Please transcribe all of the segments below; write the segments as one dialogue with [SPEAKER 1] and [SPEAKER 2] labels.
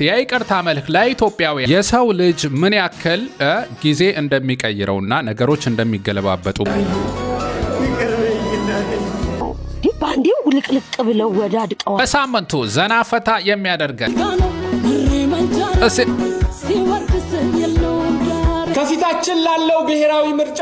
[SPEAKER 1] የይቅርታ መልክ ለኢትዮጵያውያን የሰው ልጅ ምን ያክል ጊዜ እንደሚቀይረውና ነገሮች እንደሚገለባበጡ
[SPEAKER 2] ባንዴው ውልቅልቅ ብለው ወዳድቀዋል።
[SPEAKER 1] በሳምንቱ ዘና ፈታ የሚያደርገን
[SPEAKER 3] ከፊታችን ላለው ብሔራዊ ምርጫ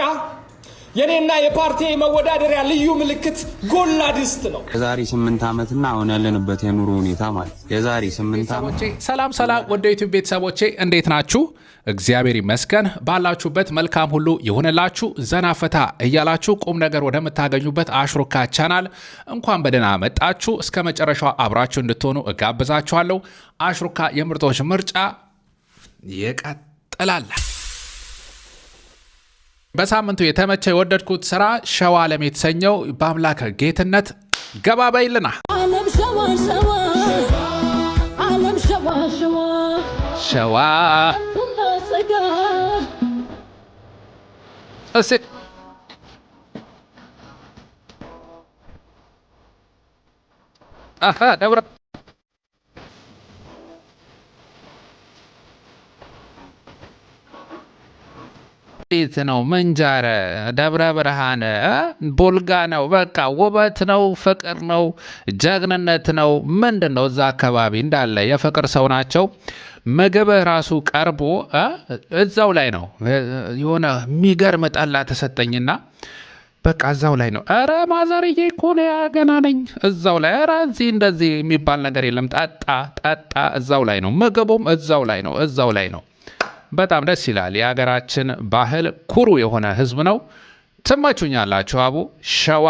[SPEAKER 3] የኔና የፓርቲ መወዳደሪያ ልዩ ምልክት ጎላ ድስት ነው።
[SPEAKER 4] የዛሬ 8 ዓመትና አሁን ያለንበት የኑሮ ሁኔታ ማለት የዛሬ 8 ዓመት።
[SPEAKER 1] ሰላም ወደ ዩቲዩብ ቤተሰቦቼ እንዴት ናችሁ? እግዚአብሔር ይመስገን። ባላችሁበት መልካም ሁሉ ይሁንላችሁ። ዘና ፈታ እያላችሁ ቁም ነገር ወደምታገኙበት አሽሩካ ቻናል እንኳን በደህና መጣችሁ። እስከ መጨረሻው አብራችሁ እንድትሆኑ እጋብዛችኋለሁ። አሽሩካ የምርጦች ምርጫ ይቀጥላል። በሳምንቱ የተመቸ የወደድኩት ስራ ሸዋ ዓለም የተሰኘው በአምላክ ጌትነት ገባ በይልና ሸዋ ደብረ ቤት ነው፣ ምንጃረ ደብረ ብርሃን ቦልጋ ነው። በቃ ውበት ነው፣ ፍቅር ነው፣ ጀግንነት ነው። ምንድን ነው እዛ አካባቢ እንዳለ የፍቅር ሰው ናቸው። ምግብ ራሱ ቀርቦ እዛው ላይ ነው። የሆነ የሚገርም ጠላ ተሰጠኝና በቃ እዛው ላይ ነው። ኧረ ማዘርዬ እኮ ነው ገና ነኝ። እዛው ላይ ኧረ እዚህ እንደዚህ የሚባል ነገር የለም። ጠጣ እዛው ላይ ነው። ምግቡም እዛው ላይ ነው። እዛው ላይ ነው። በጣም ደስ ይላል። የሀገራችን ባህል ኩሩ የሆነ ህዝብ ነው። ትመቹኛላችሁ። አቡ ሸዋ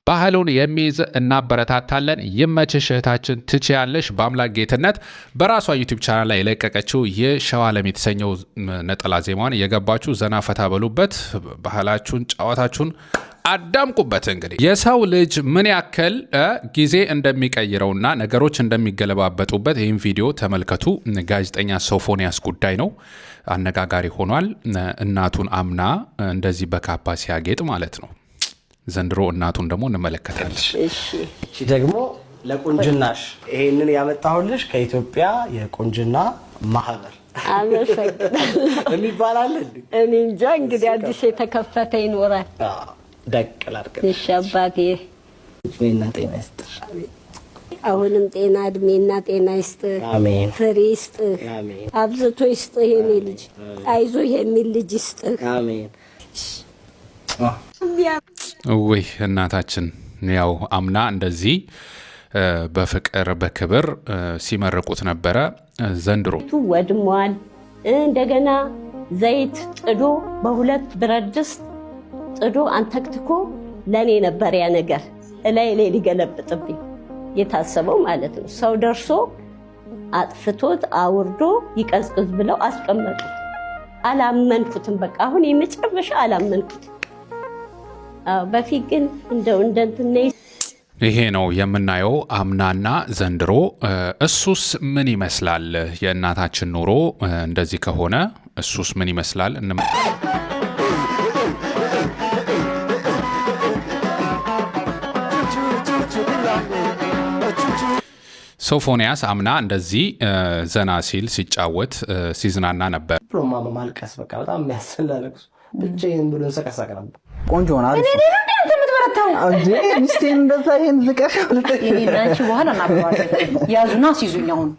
[SPEAKER 1] ባህሉን የሚይዝ እናበረታታለን። ይመችሽ እህታችን፣ ትችያለሽ። በአምላክ ጌትነት በራሷ ዩቲዩብ ቻናል ላይ የለቀቀችው የሸዋ ዓለም የተሰኘው ነጠላ ዜማዋን የገባችሁ ዘና ፈታ በሉበት። ባህላችሁን፣ ጨዋታችሁን አዳምቁበት። እንግዲህ የሰው ልጅ ምን ያክል ጊዜ እንደሚቀይረውና ነገሮች እንደሚገለባበጡበት ይህን ቪዲዮ ተመልከቱ። ጋዜጠኛ ሶፎንያስ ጉዳይ ነው፣ አነጋጋሪ ሆኗል። እናቱን አምና እንደዚህ በካባ ሲያጌጥ ማለት ነው። ዘንድሮ እናቱን ደግሞ እንመለከታለን።
[SPEAKER 5] እሺ ደግሞ ለቁንጅናሽ ይሄንን ያመጣሁልሽ ከኢትዮጵያ የቁንጅና ማህበር የሚባላል
[SPEAKER 2] እኔ እንጃ እንግዲህ አዲስ የተከፈተ ይኖራል።
[SPEAKER 5] ደቅል አድርገን
[SPEAKER 2] እሺ አባቴ
[SPEAKER 5] እድሜና ጤና ይስጥሽ።
[SPEAKER 2] አሁንም ጤና እድሜና ጤና ይስጥ።
[SPEAKER 5] አሜን።
[SPEAKER 2] ፍሬ ይስጥ።
[SPEAKER 5] አሜን።
[SPEAKER 2] አብዝቶ ይስጥ። የኔ ልጅ አይዞህ የሚል ልጅ ይስጥ።
[SPEAKER 5] አሜን።
[SPEAKER 1] ውይ እናታችን ያው አምና እንደዚህ በፍቅር በክብር ሲመርቁት ነበረ። ዘንድሮ
[SPEAKER 2] ወድሟል። እንደገና ዘይት ጥዶ በሁለት ብረት ድስት ጥዶ አንተክትኮ ለኔ ነበር ያ ነገር እላይ ሊገለብጥብኝ የታሰበው ማለት ነው። ሰው ደርሶ አጥፍቶት አውርዶ ይቀዝቅዝ ብለው አስቀመጡ። አላመንኩትም። በቃ አሁን የመጨረሻ አላመንኩትም። በፊት ግን እንደንትነ
[SPEAKER 1] ይሄ ነው የምናየው አምናና ዘንድሮ። እሱስ ምን ይመስላል? የእናታችን ኑሮ እንደዚህ ከሆነ እሱስ ምን ይመስላል? ሶፎንያስ አምና እንደዚህ ዘና ሲል ሲጫወት ሲዝናና ነበር።
[SPEAKER 5] ፕሮማ ማልቀስ በቃ በጣም የሚያስለቅሱ ብቻዬን ብሎ እንሰቀሰቅ ነበር።
[SPEAKER 6] ቆንጆ ሆነ አይደል? ሚስቴን እንደዛ ይሄን ዝቀሽ
[SPEAKER 7] ይሄዳችሁ በኋላ እናባባለን። ያዙና ሲዙኝ አሁን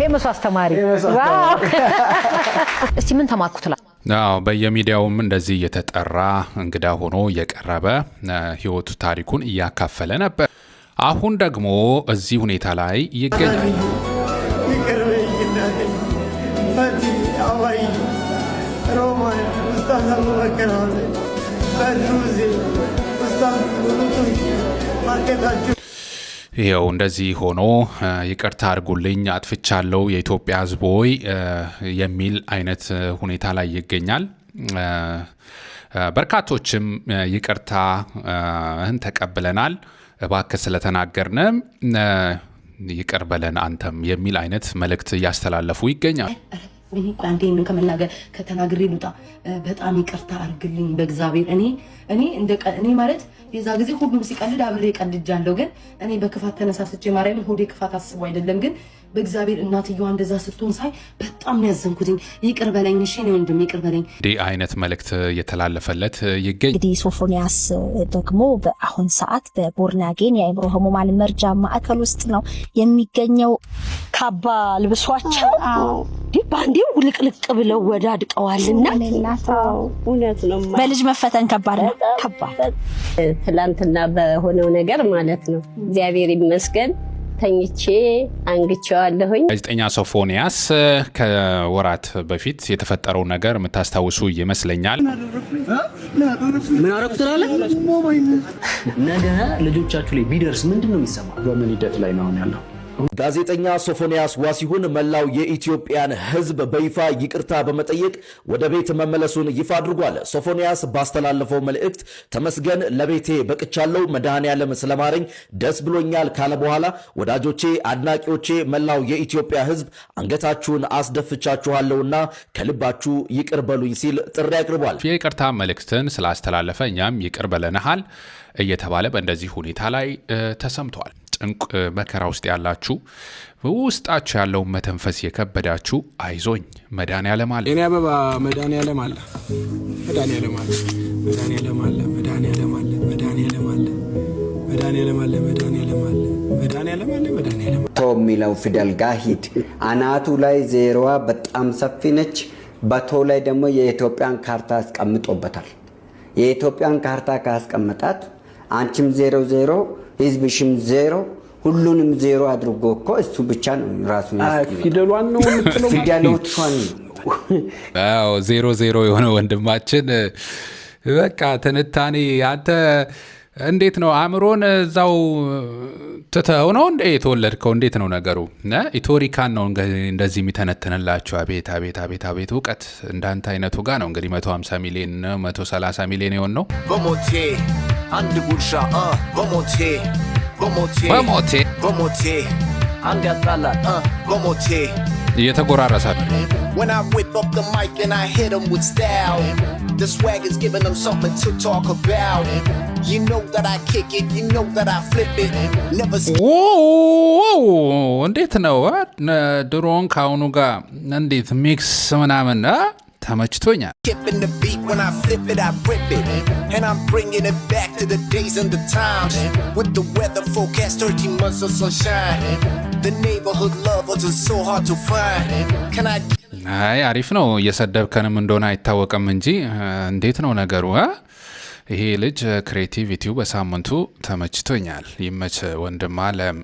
[SPEAKER 7] ፌመስ አስተማሪ ዋው! እስቲ ምን ተማርኩት?
[SPEAKER 1] አዎ በየሚዲያውም እንደዚህ እየተጠራ እንግዳ ሆኖ እየቀረበ ህይወቱ ታሪኩን እያካፈለ ነበር። አሁን ደግሞ እዚህ ሁኔታ ላይ ይገኛል። ይኸው እንደዚህ ሆኖ ይቅርታ አድርጉልኝ አጥፍቻለሁ የኢትዮጵያ ሕዝብ ሆይ የሚል አይነት ሁኔታ ላይ ይገኛል። በርካቶችም ይቅርታህን ተቀብለናል እባክህ ስለተናገርንም ይቅር በለን አንተም የሚል አይነት መልእክት እያስተላለፉ ይገኛል።
[SPEAKER 8] እኔ ቋንዴ ምን ከመናገር ከተናግሬ ልውጣ። በጣም ይቅርታ አድርግልኝ በእግዚአብሔር። እኔ ማለት የዛ ጊዜ ሁሉም ሲቀልድ አብሬ ቀልጃለሁ፣ ግን እኔ በክፋት ተነሳስቼ ማርያምን ሆዴ ክፋት አስቦ አይደለም፣ ግን በእግዚአብሔር እናትየዋ እንደዛ ስትሆን ሳይ በጣም ያዘንኩትኝ። ይቅር በለኝ እሺ፣ ነው ወንድም ይቅር በለኝ።
[SPEAKER 1] እንዲህ አይነት መልእክት እየተላለፈለት ይገኝ።
[SPEAKER 9] እንግዲህ ሶፎንያስ ደግሞ በአሁን ሰዓት በቦርናጌን የአእምሮ ህሙማን መርጃ ማዕከል ውስጥ ነው የሚገኘው። ካባ ልብሷቸው ባንዴው ውልቅልቅ ብለው ወዳድቀዋልና
[SPEAKER 2] እውነት ነው።
[SPEAKER 9] በልጅ መፈተን ከባድ ነው። ከባድ
[SPEAKER 2] ትላንትና በሆነው ነገር ማለት ነው። እግዚአብሔር ይመስገን ተኝቼ አንግቼዋለሁኝ።
[SPEAKER 1] ጋዜጠኛ ሶፎንያስ ከወራት በፊት የተፈጠረው ነገር የምታስታውሱ ይመስለኛል።
[SPEAKER 5] ምን አረኩ ትላለህ? ነገ ልጆቻችሁ ላይ ቢደርስ ምንድነው የሚሰማው?
[SPEAKER 10] በምን ሂደት ላይ ነው ያለው?
[SPEAKER 11] ጋዜጠኛ ሶፎንያስ ዋሲሁን መላው የኢትዮጵያን ሕዝብ በይፋ ይቅርታ በመጠየቅ ወደ ቤት መመለሱን ይፋ አድርጓል። ሶፎንያስ ባስተላለፈው መልእክት ተመስገን ለቤቴ በቅቻለሁ፣ መድኃኔዓለም ስለማረኝ ደስ ብሎኛል ካለ በኋላ ወዳጆቼ፣ አድናቂዎቼ፣ መላው የኢትዮጵያ ሕዝብ አንገታችሁን አስደፍቻችኋለሁና ከልባችሁ ይቅር በሉኝ ሲል ጥሪ አቅርቧል።
[SPEAKER 1] የይቅርታ መልእክትን ስላስተላለፈ እኛም ይቅር በለንሃል እየተባለ በእንደዚህ ሁኔታ ላይ ተሰምቷል። ጭንቅ መከራ ውስጥ ያላችሁ ውስጣችሁ ያለውን መተንፈስ የከበዳችሁ አይዞኝ መድኃኔዓለም አለ።
[SPEAKER 3] የኔ አበባ መድኃኔዓለም አለ። መድኃኔዓለም አለ። መድኃኔዓለም አለ። መድኃኔዓለም አለ። መድኃኔዓለም አለ። መድኃኔዓለም አለ። መድኃኔዓለም አለ። መድኃኔዓለም አለ። መድኃኔዓለም
[SPEAKER 12] ቶ የሚለው ፊደል ጋር ሂድ። አናቱ ላይ ዜሮዋ በጣም ሰፊ ነች። በቶ ላይ ደግሞ የኢትዮጵያን ካርታ አስቀምጦበታል። የኢትዮጵያን ካርታ ካስቀመጣት አንቺም 00 ህዝብሽም 0 ሁሉንም 0 አድርጎ እኮ እሱ ብቻ ነው ራሱ
[SPEAKER 10] ፊደሏን ነው የምትለው።
[SPEAKER 12] ፊደሎቿን
[SPEAKER 1] አዎ 00 የሆነ ወንድማችን በቃ ትንታኔ አንተ እንዴት ነው አእምሮን እዛው ተተው ነው እንዴ የተወለድከው? እንዴት ነው ነገሩ? ኢቶሪካን ነው እንደዚህ የሚተነተንላችሁ። አቤት አቤት አቤት አቤት እውቀት እንዳንተ አይነቱ ጋር ነው እንግዲህ 150 ሚሊዮን 130 ሚሊዮን የሆን ነው።
[SPEAKER 13] በሞቴ አንድ ጉርሻ በሞቴ በሞቴ
[SPEAKER 1] በሞቴ
[SPEAKER 13] በሞቴ አንድ ያጣላል በሞቴ
[SPEAKER 1] እየተጎራረሳል።
[SPEAKER 13] When I whip up the mic and I hit them with style, the swag is giving them something to talk about. You know that I kick it, you know that I flip it. Never
[SPEAKER 1] እንዴት ነው ድሮን ካሁኑ ጋር እንዴት ሚክስ ምናምን ተመችቶኛል።
[SPEAKER 13] Kipping the beat when I flip it, I rip it. And I'm bringing it back to the days and the times. With the weather forecast, 13 months of sunshine. The neighborhood love wasn't so hard to find. Can I...
[SPEAKER 1] አይ አሪፍ ነው። እየሰደብከንም እንደሆነ አይታወቅም እንጂ እንዴት ነው ነገሩ? ይሄ ልጅ ክሬቲቪቲው በሳምንቱ ተመችቶኛል። ይመች ወንድም አለም።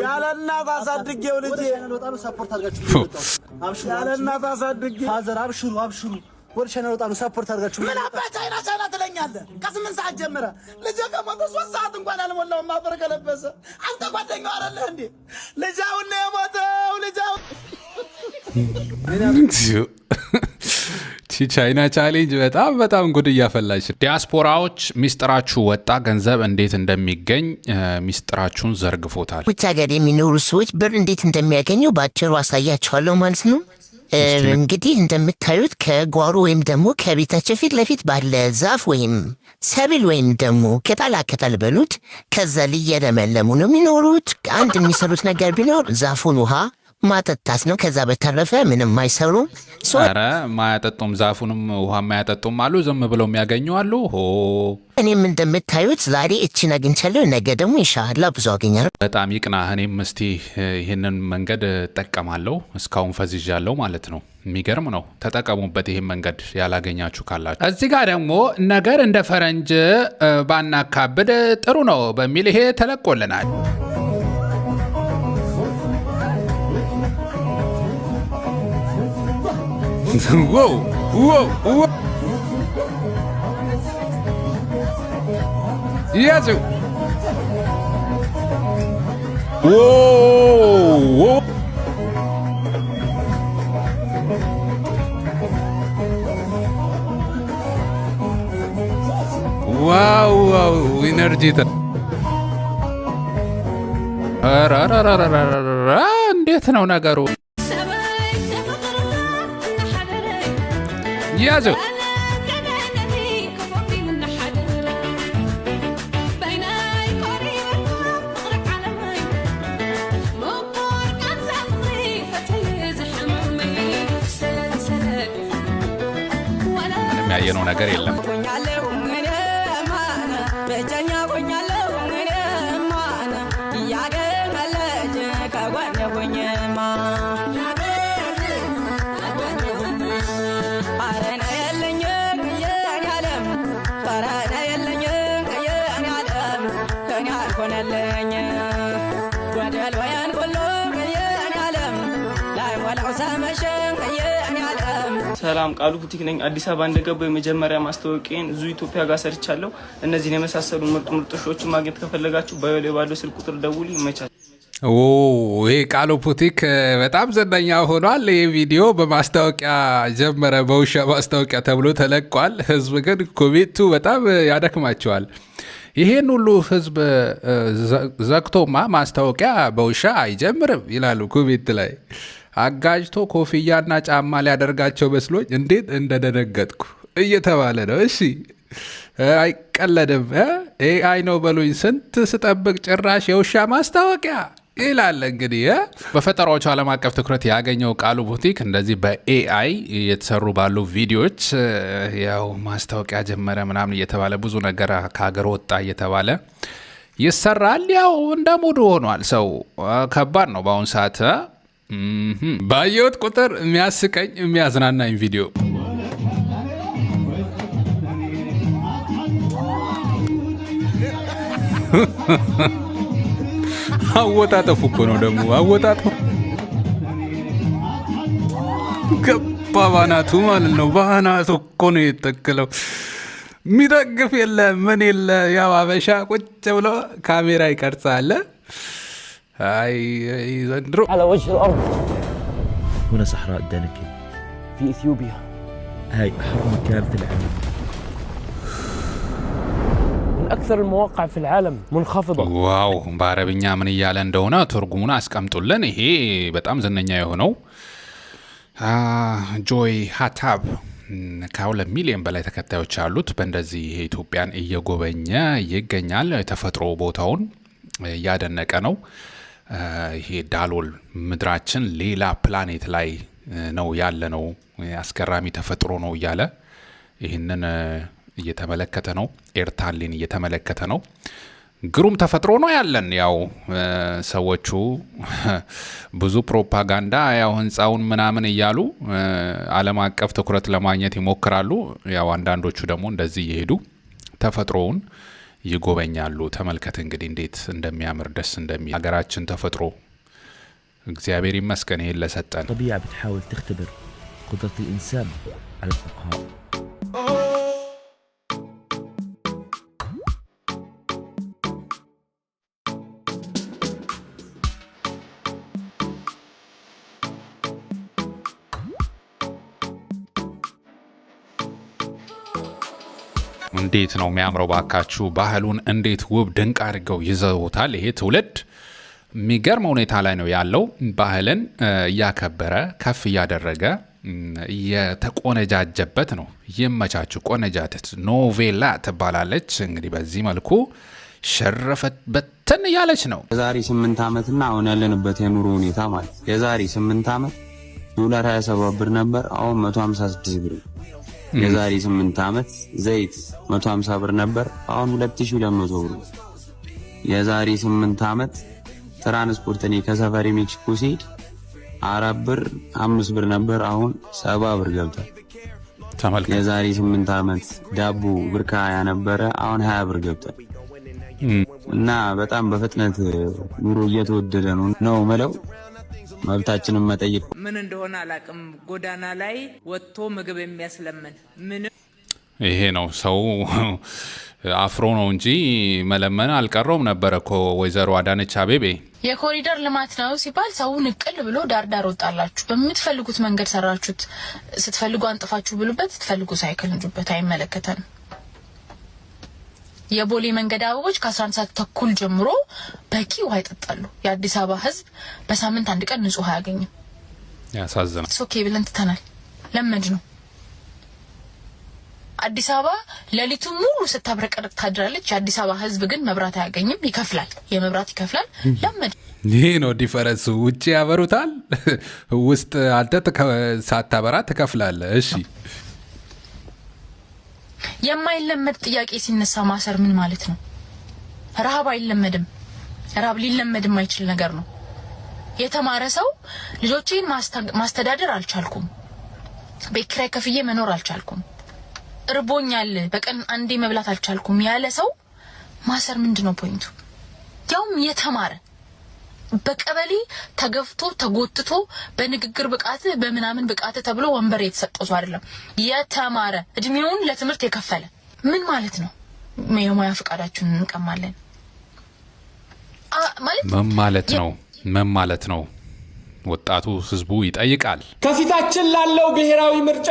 [SPEAKER 14] ያለና ታሳድጌው ልጅ ወጣሉ ሰፖርት አድርጋችሁ ያለና ታሳድጌ ፋዘር አብሽሩ አብሽሩ ወርሸና ወጣሉ ሰፖርት አድርጋችሁ ምን አባታ አይናቻና ትለኛለህ? ከ8 ሰዓት ጀምረ ልጅ ከሞተ 3 ሰዓት እንኳን አልሞላውም። ማፈር ከለበሰ አንተ ጓደኛው አይደለህ እንዴ? ልጃው ነው የሞተው ልጃው
[SPEAKER 1] ቻይና ቻሌንጅ በጣም ጉድ እያፈላች። ዲያስፖራዎች ሚስጥራችሁ ወጣ። ገንዘብ እንዴት እንደሚገኝ ሚስጥራችሁን ዘርግፎታል።
[SPEAKER 15] ውጭ ሀገር የሚኖሩ ሰዎች ብር እንዴት እንደሚያገኙ በአጭሩ አሳያችኋለሁ ማለት ነው። እንግዲህ እንደምታዩት ከጓሮ ወይም ደግሞ ከቤታቸው ፊት ለፊት ባለ ዛፍ ወይም ሰብል ወይም ደግሞ ቅጠላ በሉት ከዛ እየለመለሙ ነው የሚኖሩት። አንድ የሚሰሩት ነገር ቢኖር ዛፉን ውሃ ማጠጣት ነው። ከዛ በተረፈ ምንም አይሰሩም።
[SPEAKER 1] ኧረ ማያጠጡም፣ ዛፉንም ውሃ ማያጠጡም አሉ። ዝም ብለው የሚያገኙ አሉ።
[SPEAKER 15] እኔም እንደምታዩት ዛሬ እችን አግኝቻለሁ፣ ነገ ደግሞ ኢንሻአላህ ብዙ አገኛለሁ።
[SPEAKER 1] በጣም ይቅናህ። እኔም እስቲ ይህንን መንገድ እጠቀማለሁ። እስካሁን ፈዝዣለሁ ማለት ነው። የሚገርም ነው። ተጠቀሙበት ይህን መንገድ ያላገኛችሁ ካላችሁ። እዚህ ጋር ደግሞ ነገር እንደ ፈረንጅ ባናካብድ ጥሩ ነው በሚል ይሄ ተለቆልናል። Whoa, whoa, whoa. Yes. Whoa, whoa. Wow, wow, energy. እንዴት ነው ነገሩ? ያዘው ምንም ያየነው ነገር የለም።
[SPEAKER 16] ሰላም ቃሉ ቡቲክ ነኝ። አዲስ አበባ እንደገባው የመጀመሪያ ማስታወቂያን ዙ ኢትዮጵያ ጋር ሰርቻለሁ። እነዚህን የመሳሰሉ ምርጥ ሾችን ማግኘት ከፈለጋችሁ ባዮ ላይ ባለው ስልክ ቁጥር ደውሉ። ይመቻል።
[SPEAKER 1] ይሄ ቃሉ ቡቲክ በጣም ዘነኛ ሆኗል። ይህ ቪዲዮ በማስታወቂያ ጀመረ፣ በውሻ ማስታወቂያ ተብሎ ተለቋል። ህዝብ ግን ኮሜንቱ በጣም ያደክማቸዋል። ይሄን ሁሉ ህዝብ ዘግቶማ ማስታወቂያ በውሻ አይጀምርም ይላሉ ኮሜንት ላይ። አጋጅቶ ኮፍያና ጫማ ሊያደርጋቸው መስሎኝ እንዴት እንደደነገጥኩ እየተባለ ነው። እሺ አይቀለድም። ኤአይ ነው በሉኝ። ስንት ስጠብቅ ጭራሽ የውሻ ማስታወቂያ ይላል። እንግዲህ በፈጠራዎቹ ዓለም አቀፍ ትኩረት ያገኘው ቃሉ ቡቲክ እንደዚህ በኤአይ የተሰሩ ባሉ ቪዲዮዎች ያው ማስታወቂያ ጀመረ ምናምን እየተባለ ብዙ ነገር ከሀገር ወጣ እየተባለ ይሰራል። ያው እንደ ሙዱ ሆኗል። ሰው ከባድ ነው በአሁኑ ሰዓት። ባየሁት ቁጥር የሚያስቀኝ የሚያዝናናኝ ቪዲዮ አወጣጠፉ እኮ ነው ደግሞ አወጣጠፉ ገባ ባናቱ ማለት ነው። ባናቱ እኮ ነው የተተከለው። የሚደግፍ የለ ምን የለ። ያው አበሻ ቁጭ ብሎ ካሜራ ይቀርጻል። هاي زندرو
[SPEAKER 17] على وجه الأرض. هنا صحراء دانكن في إثيوبيا. هاي أحر مكان في العالم. من أكثر المواقع في العالم منخفضة.
[SPEAKER 1] واو بعربኛ ምን እያለ እንደሆነ ትርጉሙን አስቀምጡልን። ይሄ በጣም ዝነኛ የሆነው ጆይ ሃታብ ከ2 ሚሊዮን በላይ ተከታዮች አሉት። በእንደዚህ ኢትዮጵያን እየጎበኘ ይገኛል። የተፈጥሮ ቦታውን እያደነቀ ነው። ይሄ ዳሎል ምድራችን ሌላ ፕላኔት ላይ ነው ያለ ነው፣ አስገራሚ ተፈጥሮ ነው እያለ ይህንን እየተመለከተ ነው። ኤርታሌን እየተመለከተ ነው። ግሩም ተፈጥሮ ነው ያለን። ያው ሰዎቹ ብዙ ፕሮፓጋንዳ ያው ህንፃውን ምናምን እያሉ ዓለም አቀፍ ትኩረት ለማግኘት ይሞክራሉ። ያው አንዳንዶቹ ደግሞ እንደዚህ እየሄዱ ተፈጥሮውን ይጎበኛሉ። ተመልከት እንግዲህ እንዴት እንደሚያምር ደስ እንደሚል ሀገራችን ተፈጥሮ እግዚአብሔር ይመስገን ይሄን ለሰጠን።
[SPEAKER 17] طبيعة بتحاول تختبر قدرة الإنسان على البقاء.
[SPEAKER 1] እንዴት ነው የሚያምረው ባካችሁ። ባህሉን እንዴት ውብ ድንቅ አድርገው ይዘውታል። ይሄ ትውልድ የሚገርም ሁኔታ ላይ ነው ያለው። ባህልን እያከበረ ከፍ እያደረገ የተቆነጃጀበት ነው። ይመቻችሁ። ቆነጃጀት ኖቬላ ትባላለች። እንግዲህ በዚህ መልኩ ሸረፈት በተን እያለች ነው።
[SPEAKER 4] የዛሬ 8 ዓመትና አሁን ያለንበት የኑሮ ሁኔታ ማለት የዛሬ 8 ዓመት ዶላር 27 ብር ነበር፣ አሁን 156 ብር። የዛሬ 8 ዓመት ዘይት 150 ብር ነበር፣ አሁን 2200 ብር። የዛሬ 8 ዓመት ትራንስፖርት እኔ ከሰፈሬ ሜክሲኮ ሲሄድ 4 ብር 5 ብር ነበር፣ አሁን 70 ብር ገብቷል።
[SPEAKER 1] ተመልከት።
[SPEAKER 4] የዛሬ 8 ዓመት ዳቦ ብር ከ20 ነበረ፣ አሁን 20 ብር ገብቷል። እና በጣም በፍጥነት ኑሮ እየተወደደ ነው መለው። መብታችንን መጠየቅ
[SPEAKER 18] ምን እንደሆነ አላቅም። ጎዳና ላይ ወጥቶ ምግብ የሚያስለምን ምን
[SPEAKER 1] ይሄ ነው። ሰው አፍሮ ነው እንጂ መለመን አልቀረውም ነበር እኮ። ወይዘሮ አዳነች አቤቤ
[SPEAKER 19] የኮሪደር ልማት ነው ሲባል ሰው ንቅል ብሎ ዳርዳር ወጣላችሁ። በምትፈልጉት መንገድ ሰራችሁት። ስትፈልጉ አንጥፋችሁ ብሉበት፣ ስትፈልጉ ሳይክል እንጁበት፣ አይመለከተንም። የቦሌ መንገድ አበቦች ከ11 ሰዓት ተኩል ጀምሮ በቂ ውሃ ይጠጣሉ። የአዲስ አበባ ሕዝብ በሳምንት አንድ ቀን ንጹህ ውሃ አያገኝም።
[SPEAKER 1] ያሳዝናል።
[SPEAKER 19] ኦኬ ብለን ትተናል። ለምንድ ነው አዲስ አበባ ሌሊቱን ሙሉ ስታብረቀርቅ ታድራለች። የአዲስ አበባ ህዝብ ግን መብራት አያገኝም፣ ይከፍላል። የመብራት ይከፍላል። ለምን?
[SPEAKER 1] ይሄ ነው ዲፈረንሱ። ውጭ ያበሩታል፣ ውስጥ አንተ ሳታበራ ትከፍላለህ። እሺ
[SPEAKER 19] የማይለመድ ጥያቄ ሲነሳ ማሰር ምን ማለት ነው? ረሃብ አይለመድም። ረሃብ ሊለመድም አይችል ነገር ነው። የተማረ ሰው ልጆቼን ማስተዳደር አልቻልኩም፣ ቤት ኪራይ ከፍዬ መኖር አልቻልኩም፣ እርቦኛል፣ በቀን አንዴ መብላት አልቻልኩም ያለ ሰው ማሰር ምንድነው ፖይንቱ? ያውም የተማረ በቀበሌ ተገፍቶ ተጎትቶ በንግግር ብቃት በምናምን ብቃት ተብሎ ወንበር የተሰጠው ሰው አይደለም። የተማረ እድሜውን ለትምህርት የከፈለ ምን ማለት ነው? የሙያ ፈቃዳችሁን እንቀማለን ማለት
[SPEAKER 1] ምን ማለት ነው? ወጣቱ ህዝቡ ይጠይቃል።
[SPEAKER 3] ከፊታችን ላለው ብሔራዊ ምርጫ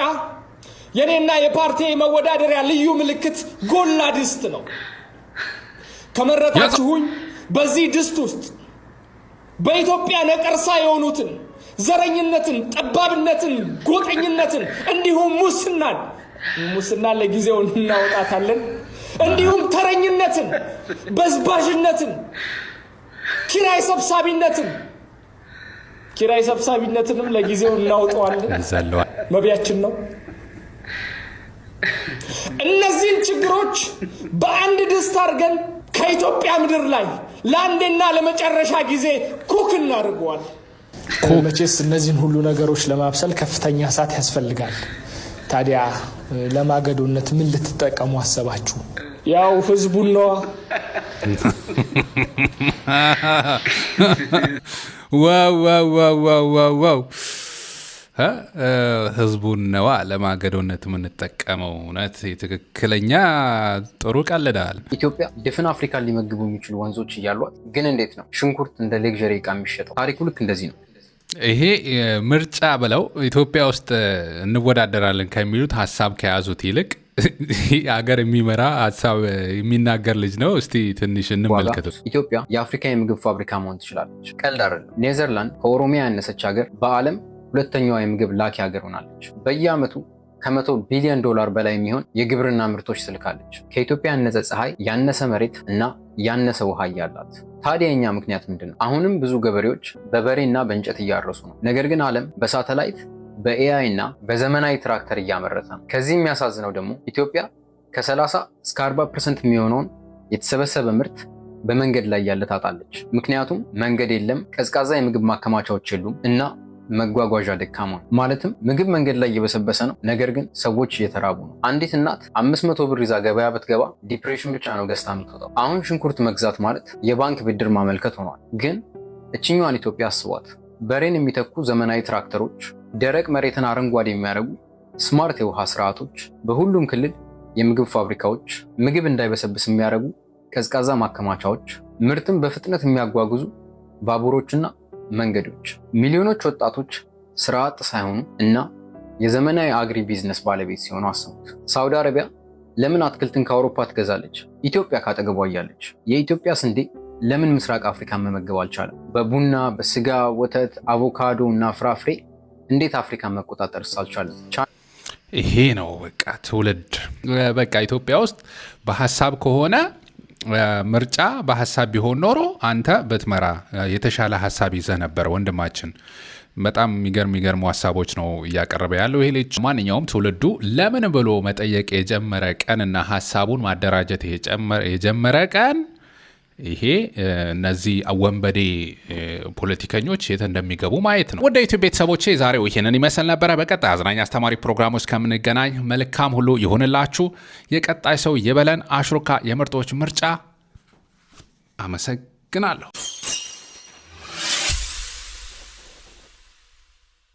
[SPEAKER 3] የኔና የፓርቲ መወዳደሪያ ልዩ ምልክት ጎላ ድስት ነው። ከመረጣችሁኝ በዚህ ድስት ውስጥ በኢትዮጵያ ነቀርሳ የሆኑትን ዘረኝነትን፣ ጠባብነትን፣ ጎጠኝነትን እንዲሁም ሙስናን ለጊዜው እናወጣታለን፣ እንዲሁም ተረኝነትን፣ በዝባዥነትን፣ ኪራይ ሰብሳቢነትንም ለጊዜው እናወጣዋለን። መብያችን ነው። እነዚህን ችግሮች በአንድ ድስት አድርገን ከኢትዮጵያ ምድር ላይ ለአንዴና ለመጨረሻ ጊዜ ኩክ እናድርገዋል።
[SPEAKER 10] መቼስ እነዚህን ሁሉ ነገሮች ለማብሰል ከፍተኛ እሳት ያስፈልጋል። ታዲያ ለማገዶነት ምን ልትጠቀሙ አሰባችሁ?
[SPEAKER 3] ያው ህዝቡን ነዋ።
[SPEAKER 1] ዋው ህዝቡን ነዋ ለማገዶነት የምንጠቀመው። እውነት ትክክለኛ ጥሩ ቀልዳል።
[SPEAKER 20] ኢትዮጵያ ድፍን አፍሪካን ሊመግቡ የሚችሉ ወንዞች እያሏት ግን እንዴት ነው ሽንኩርት እንደ ሌግዠሪ ዕቃ የሚሸጠው? ታሪኩ ልክ እንደዚህ ነው።
[SPEAKER 1] ይሄ ምርጫ ብለው ኢትዮጵያ ውስጥ እንወዳደራለን ከሚሉት ሀሳብ ከያዙት ይልቅ ሀገር የሚመራ ሀሳብ የሚናገር ልጅ ነው። እስቲ ትንሽ እንመልከቱት።
[SPEAKER 20] ኢትዮጵያ የአፍሪካ የምግብ ፋብሪካ መሆን ትችላለች። ቀልድ አይደለም። ኔዘርላንድ ከኦሮሚያ ያነሰች ሀገር በዓለም ሁለተኛዋ የምግብ ላኪ ሀገር ሆናለች። በየዓመቱ ከ100 ቢሊዮን ዶላር በላይ የሚሆን የግብርና ምርቶች ትልካለች። ከኢትዮጵያ ያነሰ ፀሐይ፣ ያነሰ መሬት እና ያነሰ ውሃ ያላት። ታዲያ የኛ ምክንያት ምንድን ነው? አሁንም ብዙ ገበሬዎች በበሬና በእንጨት እያረሱ ነው። ነገር ግን ዓለም በሳተላይት በኤአይ እና በዘመናዊ ትራክተር እያመረተ ነው። ከዚህ የሚያሳዝነው ደግሞ ኢትዮጵያ ከ30 እስከ 40% የሚሆነውን የተሰበሰበ ምርት በመንገድ ላይ ያለ ታጣለች። ምክንያቱም መንገድ የለም፣ ቀዝቃዛ የምግብ ማከማቻዎች የሉም እና መጓጓዣ ደካማ ነው። ማለትም ምግብ መንገድ ላይ እየበሰበሰ ነው፣ ነገር ግን ሰዎች እየተራቡ ነው። አንዲት እናት 500 ብር ይዛ ገበያ ብትገባ ዲፕሬሽን ብቻ ነው ገዝታ የምትወጣው። አሁን ሽንኩርት መግዛት ማለት የባንክ ብድር ማመልከት ሆኗል። ግን እችኛዋን ኢትዮጵያ አስቧት። በሬን የሚተኩ ዘመናዊ ትራክተሮች፣ ደረቅ መሬትን አረንጓዴ የሚያደርጉ ስማርት የውሃ ስርዓቶች፣ በሁሉም ክልል የምግብ ፋብሪካዎች፣ ምግብ እንዳይበሰብስ የሚያደርጉ ቀዝቃዛ ማከማቻዎች፣ ምርትን በፍጥነት የሚያጓጉዙ ባቡሮችና መንገዶች። ሚሊዮኖች ወጣቶች ስራ አጥ ሳይሆኑ እና የዘመናዊ አግሪ ቢዝነስ ባለቤት ሲሆኑ አስቡት። ሳውዲ አረቢያ ለምን አትክልትን ከአውሮፓ ትገዛለች? ኢትዮጵያ ካጠገቧ እያለች። የኢትዮጵያ ስንዴ ለምን ምስራቅ አፍሪካን መመገብ አልቻለም? በቡና፣ በስጋ፣ ወተት፣ አቮካዶ እና ፍራፍሬ እንዴት አፍሪካን መቆጣጠር አልቻለም?
[SPEAKER 1] ይሄ ነው በቃ ትውልድ። በቃ ኢትዮጵያ ውስጥ በሀሳብ ከሆነ ምርጫ በሀሳብ ቢሆን ኖሮ አንተ በትመራ የተሻለ ሀሳብ ይዘህ ነበር ወንድማችን። በጣም የሚገርሙ ሀሳቦች ነው እያቀረበ ያለው ይሄ ልጅ። ማንኛውም ትውልዱ ለምን ብሎ መጠየቅ የጀመረ ቀንና ሀሳቡን ማደራጀት የጀመረ ቀን ይሄ እነዚህ ወንበዴ ፖለቲከኞች የት እንደሚገቡ ማየት ነው። ወደ ዩቲዩብ ቤተሰቦቼ ዛሬው ይሄንን ይመስል ነበረ። በቀጣይ አዝናኝ አስተማሪ ፕሮግራሞች ከምንገናኝ መልካም ሁሉ ይሁንላችሁ። የቀጣይ ሰው ይበለን። አሽሩካ የምርጦች ምርጫ። አመሰግናለሁ።